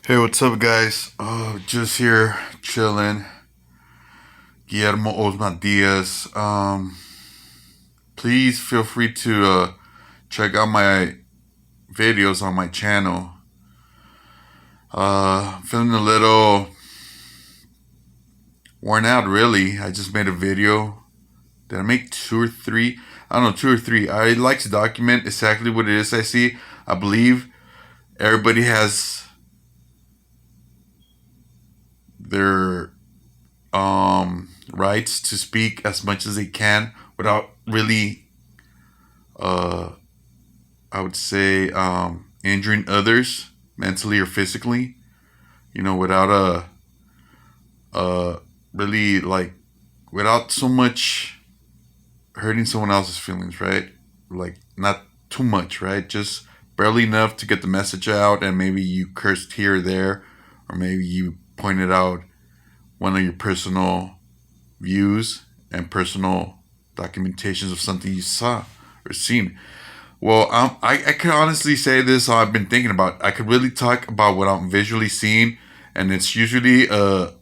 Hey, what's up, guys? Just here chilling. Guillermo Osman Diaz. Please feel free to check out my videos on my channel. Feeling a little worn out, really. I just made a video. Did I make two or three? I don't know, two or three. I like to document exactly what it is I see. I believe everybody has their rights to speak as much as they can without really, uh, I would say, injuring others mentally or physically. Without really like, without so much hurting someone else's feelings, right? Like, not too much, right? Just barely enough to get the message out, and maybe you cursed here or there, or maybe you pointed out one of your personal views and personal documentations of something you saw or seen. Well, I can honestly say this. I've been thinking about. I could really talk about what I'm visually seeing, and it's usually a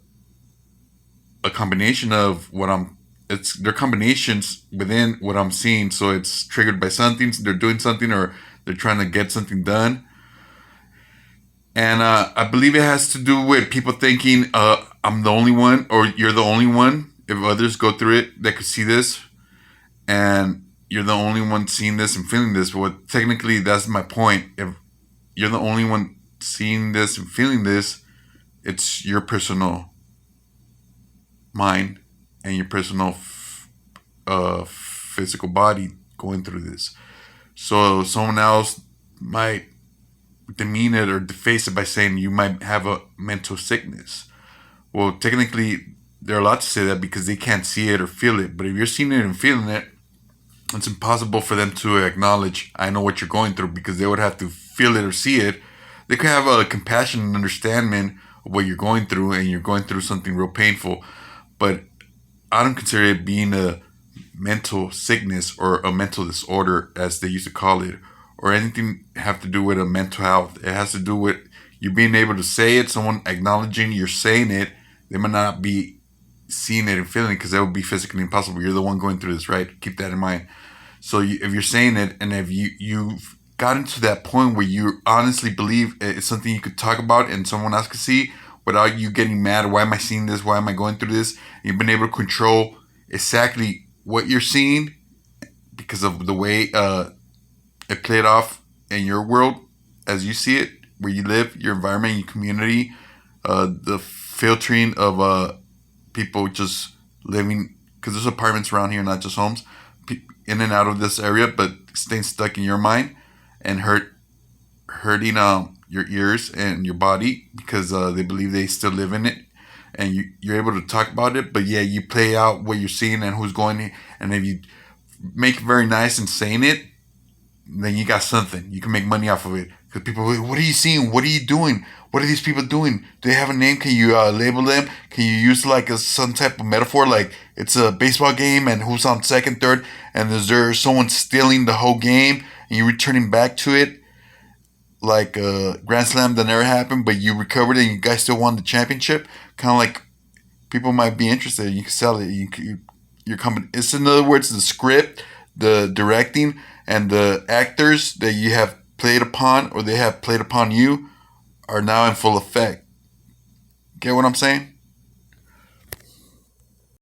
combination of what I'm. It's they're combinations within what I'm seeing. So it's triggered by something. So they're doing something, or they're trying to get something done. And I believe it has to do with people thinking I'm the only one, or you're the only one. If others go through it, they could see this, and you're the only one seeing this and feeling this. But technically, that's my point. If you're the only one seeing this and feeling this, it's your personal mind and your personal physical body going through this. So someone else might demean it or deface it by saying you might have a mental sickness. Well, technically, they're allowed to say that because they can't see it or feel it. But if you're seeing it and feeling it, it's impossible for them to acknowledge, I know what you're going through, because they would have to feel it or see it. They could have a compassion and understanding of what you're going through, and you're going through something real painful. But I don't consider it being a mental sickness or a mental disorder, as they used to call it, or anything have to do with a mental health. It has to do with you being able to say it, someone acknowledging you're saying it. They might not be seeing it and feeling it because that would be physically impossible. You're the one going through this, right? Keep that in mind. So if you're saying it, and if you've gotten to that point where you honestly believe it's something you could talk about and someone else could see without you getting mad, why am I seeing this? Why am I going through this? You've been able to control exactly what you're seeing because of the way it played off in your world as you see it, where you live, your environment, your community, the filtering of people just living, because there's apartments around here, not just homes, in and out of this area, but staying stuck in your mind and hurting your ears and your body because they believe they still live in it, and you're able to talk about it, but yeah, you play out what you're seeing and who's going, and if you make it very nice and saying it, then you got something. You can make money off of it. Because people, what are you seeing? What are you doing? What are these people doing? Do they have a name? Can you label them? Can you use like some type of metaphor? Like it's a baseball game and who's on second, third, and is there someone stealing the whole game and you returning back to it? Like a grand slam that never happened, but you recovered it and you guys still won the championship. Kind of like people might be interested. You can sell it. Your company. It's, in other words, the script, the directing, and the actors that you have played upon or they have played upon you are now in full effect. Get what I'm saying?